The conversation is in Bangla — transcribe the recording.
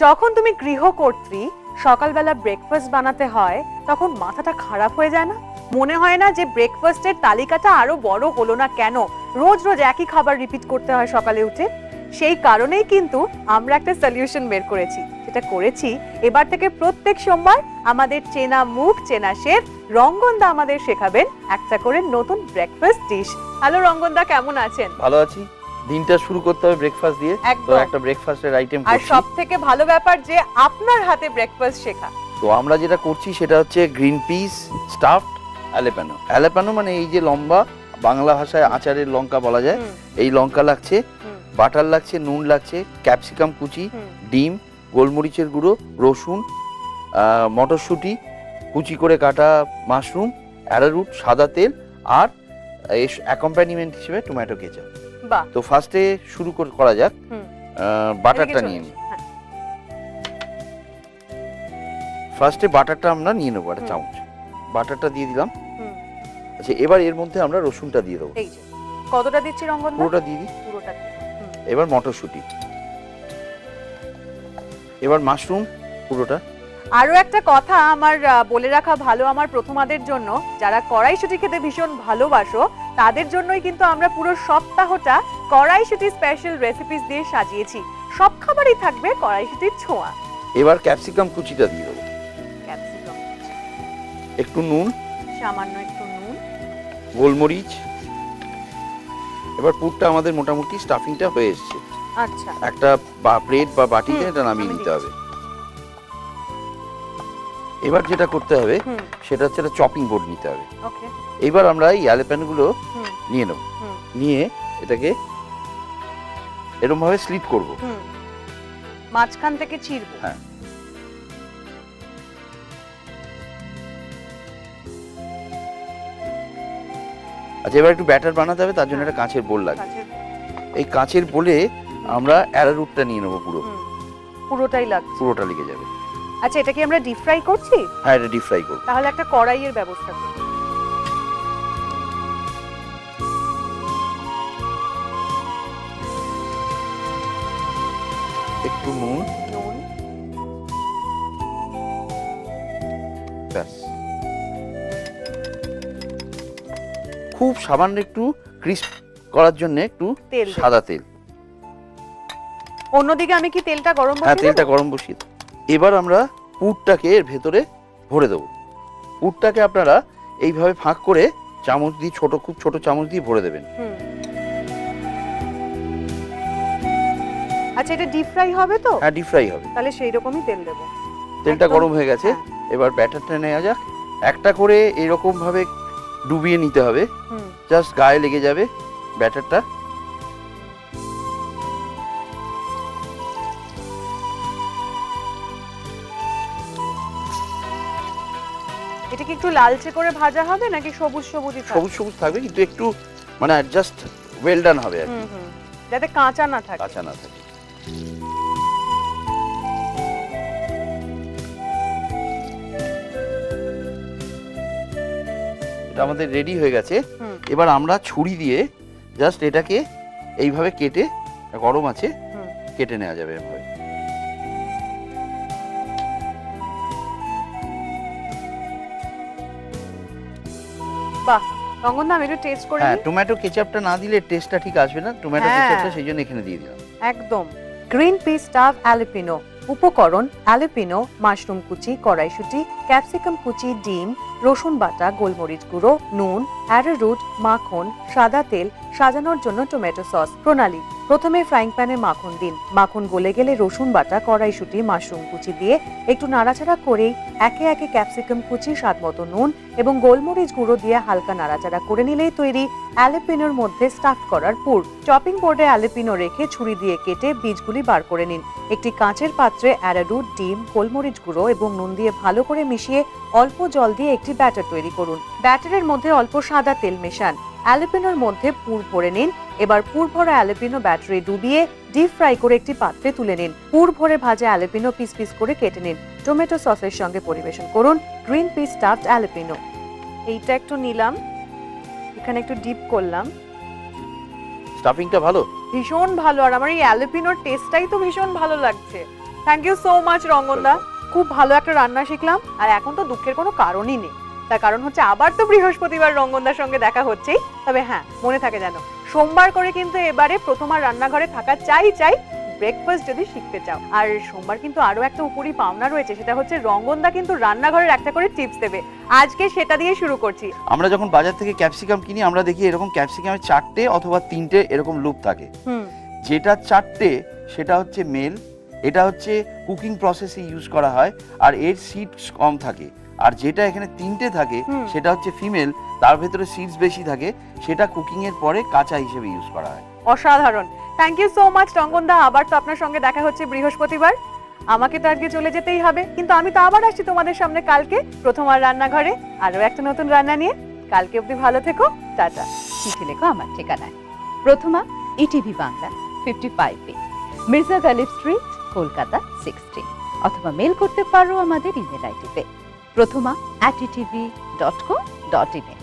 যখন তুমি গৃহকর্ত্রী সকালবেলা ব্রেকফাস্ট বানাতে হয় তখন মাথাটা খারাপ হয়ে যায় না? মনে হয় না যে ব্রেকফাস্টের তালিকাটা আরো বড় হলো না কেন? রোজ রোজ একই খাবার রিপিট করতে হয় সকালে উঠে। সেই কারণেই কিন্তু আমরা একটা সলিউশন বের করেছি। যেটা করেছি, এবার থেকে প্রত্যেক সোমবার আমাদের চেনা মুখ চেনা শেফ রঙ্গনদা আমাদের শেখাবেন একটা করে নতুন ব্রেকফাস্ট ডিশ। হ্যালো রঙ্গনদা, কেমন আছেন? ভালো আছি। দিনটা শুরু করতে হবে ব্রেকফাস্ট দিয়ে, তো একটা ব্রেকফাস্টের আইটেম করছি। আর সবথেকে ভালো ব্যাপার যে আপনার হাতে ব্রেকফাস্ট শেখা। তো আমরা যেটা করছি সেটা হচ্ছে গ্রিন পিস স্টাফড অ্যালেপানো। অ্যালেপানো মানে এই যে লম্বা, বাংলা ভাষায় আচারের লঙ্কা বলা যায়। এই লঙ্কা লাগছে, বাটার লাগছে, নুন লাগছে, ক্যাপসিকাম কুচি, ডিম, গোলমরিচের গুঁড়ো, রসুন, মটরশুঁটি, কুচি করে কাটা মাশরুম, অ্যারারুট, সাদা তেল আর অ্যাকম্পানিমেন্ট হিসেবে টমেটো কেচাপ। তো ফার্স্টে শুরু করা যাক। বাটারটা নিয়ে নিই। ফার্স্টে বাটারটা আমরা নিয়ে নেবো একটা চামচ। বাটারটা দিয়ে দিলাম। আচ্ছা, এবার এর মধ্যে আমরা রসুনটা দিয়ে দেবো। কতটা দিচ্ছি রঙ্গন? পুরোটা দিয়ে দিই। পুরোটা। এবার মটরশুঁটি, এবার মাশরুম পুরোটা। আরো একটা কথা আমার বলে রাখা ভালো আমার প্রথমাদের জন্য, যারা কড়াইশুঁটি খেতে ভীষণ ভালোবাসো তাদের জন্যই কিন্তু আমরা পুরো সপ্তাহটা কড়াইশুঁটি স্পেশাল রেসিপিস দিয়ে সাজিয়েছি। সব খাবারই থাকবে কড়াইশুঁটির ছোঁয়া। এবার ক্যাপসিকাম কুচিটা দিয়ে দেবো। ক্যাপসিকাম, একটু নুন, সামান্য একটু নুন, গোলমরিচ। এবার পুরটা আমাদের মোটামুটি স্টাফিংটা হয়ে এসেছে। আচ্ছা, একটা প্লেট বা বাটিতে এটা নামিয়ে নিতে হবে। এবার যেটা করতে হবে সেটা হচ্ছে একটা চপিং বোর্ড নিতে হবে। ওকে। এবার আমরা এই অ্যালেপানো গুলো নিয়ে নেব, নিয়ে এটাকে এরকম ভাবে স্লিট করব। মাঝখান থেকে চিরবো। হ্যাঁ। আচ্ছা, এবার একটু ব্যাটার বানাতে হবে, তার জন্য একটা কাঁচের বোল লাগবে। এই কাঁচের বোলে আমরা অ্যারারুটটা নিয়ে নেব। পুরোটাই লাগবে? পুরোটা লেগে যাবে। আচ্ছা, এটা কি আমরা ডিপ ফ্রাই করছি? হ্যাঁ, এটা ডিপ ফ্রাই করব। তাহলে একটা কড়াইয়ের ব্যবস্থা করব। একটু নুন, ব্যাস। খুব সামান্য একটু ক্রিস্প করার জন্য একটু সাদা তেল। অন্যদিকে আমি কি তেলটা গরম বসিয়ে দেব? হ্যাঁ, তেলটা গরম বসিয়ে দাও। এবার আমরা পুরটাকে এর ভেতরে ভরে দেবো। পুরটাকে আপনারা এইভাবে ফাঁক করে চামচ দিয়ে, খুব ছোট চামচ দিয়ে ভরে দেবেন। আচ্ছা, এটা ডিপ ফ্রাই হবে তো? হ্যাঁ, ডিপ ফ্রাই হবে। তাহলে সেই রকমই তেল দেব। তেলটা গরম হয়ে গেছে। এবার ব্যাটারটা নেওয়া যাক। একটা করে এরকম ভাবে ডুবিয়ে নিতে হবে, জাস্ট গায়ে লেগে যাবে ব্যাটারটা। এটা কি একটু লালচে করে ভাজা হবে নাকি সবুজ সবুজই থাকবে? সবুজ সবুজ থাকবে, কিন্তু একটু মানে জাস্ট ওয়েল ডান হবে আর কি, যাতে কাঁচা না থাকে। কাঁচা না থাকে। এটা আমাদের রেডি হয়ে গেছে। এবার আমরা ছুরি দিয়ে জাস্ট এটাকে এইভাবে কেটে, গরম আছে, কেটে নেওয়া যাবে এভাবে। বাহ, রঙ্গনদা আমি একটু টেস্ট করে নিই। হ্যাঁ, টমেটো কেচাপটা না দিলে টেস্টটা ঠিক আসবে না। টমেটো কেচাপটা সেই জন্য এখানে দিয়ে দিলাম। একদম। Green peas stuffed jalapeno. উপকরণ: অ্যালেপিনো, মাশরুম কুচি, কড়াইশুঁটি, ক্যাপসিকাম কুচি, ডিম, রসুন বাটা, গোলমরিচ গুঁড়ো, নুন, অ্যারারুট, মাখন, সাদা তেল, সাজানোর জন্য টমেটো সস। প্রণালী: প্রথমে ফ্রাইং প্যানে মাখন দিন। মাখন গলে গেলে রসুন বাটা, কড়াইশুঁটি, মাশরুম কুচি দিয়ে একটু নাড়াচাড়া করেই একে একে ক্যাপসিকাম কুচি, স্বাদমতো নুন এবং গোলমরিচ গুঁড়ো দিয়ে হালকা নাড়াচাড়া করে নিলেই তৈরি অ্যালেপিনোর মধ্যে স্টাফ করার পুর। চপিং বোর্ডে অ্যালেপিনো রেখে ছুরি দিয়ে কেটে বীজগুলি বার করে নিন। একটি কাঁচের পাত্রে অ্যারারুট, ডিম, গোলমরিচ গুঁড়ো এবং নুন দিয়ে ভালো করে মিশিয়ে অল্প জল দিয়ে একটি ব্যাটার তৈরি করুন। ব্যাটারের মধ্যে অল্প সাদা তেল মেশান। অ্যালেপিনোর মধ্যে পুর ভরে নিন। এবার পুর ভরা অ্যালেপিনো ব্যাটারে ডুবিয়ে ডিপ ফ্রাই করে একটি পাত্রে তুলে নিন। পুর ভরে ভাজা অ্যালেপিনো পিস পিস করে কেটে নিন। টমেটো সসের সঙ্গে পরিবেশন করুন গ্রিন পিস স্টাফড অ্যালেপিনো। এইটা একটু নিলাম, এখানে একটু ডিপ করলাম। স্টাফিংটা ভালো? ভীষণ ভালো, আর আমার এই অ্যালপিনোর টেস্টটাই তো ভীষণ ভালো লাগছে। থ্যাংক ইউ সো মাচ রঙ্গনদা, খুব ভালো একটা রান্না শিখলাম। আর এখন তো দুঃখের কোনো কারণই নেই, তার কারণ হচ্ছে আবার তো বৃহস্পতিবার রঙ্গনদার সঙ্গে দেখা হচ্ছেই। তবে হ্যাঁ, মনে থাকে যেন সোমবার করে কিন্তু এবারে প্রথমার রান্নাঘরে থাকা চাই ব্রেকফাস্ট যদি শিখতে চাও। আর সোমবার কিন্তু আরো একটা উপরি পাওনা রয়েছে, সেটা হচ্ছে রঙ্গনদা কিন্তু রান্নাঘরের একটা করে টিপস দেবে। আজকে সেটা দিয়ে শুরু করছি। আমরা যখন বাজার থেকে ক্যাপসিকাম কিনি, আমরা দেখি এরকম ক্যাপসিকামের 4টে অথবা 3টে এরকম লুপ থাকে। যেটা 4টে সেটা হচ্ছে মেল, এটা হচ্ছে কুকিং প্রসেসে ইউজ করা হয়, আর এর সিডস কম থাকে। আর যেটা এখানে 3টে থাকে সেটা হচ্ছে ফিমেল, তার ভেতরে সিডস বেশি থাকে, সেটা কুকিং এর পরে কাঁচা হিসেবে ইউজ করা হয়। অসাধারণ, থ্যাংক ইউ সো মাচ রঙ্গনদা। আবার তো আপনার সঙ্গে দেখা হচ্ছে বৃহস্পতিবার। আমাকে তো আজকে চলে যেতেই হবে, কিন্তু আমি তো আবার আসছি তোমাদের সামনে কালকে প্রথমার রান্নাঘরে আরো একটা নতুন রান্না নিয়ে। কালকে অবধি ভালো থেকো, টাটা। চিঠি লেখো আমার ঠিকানায়, Prathama ETV Bangla 55B, Mirza Ghalib street, Kolkata 16, অথবা মেল করতে পারো আমাদের ইমেল আইডিতে প্রথমা@etv.co.in।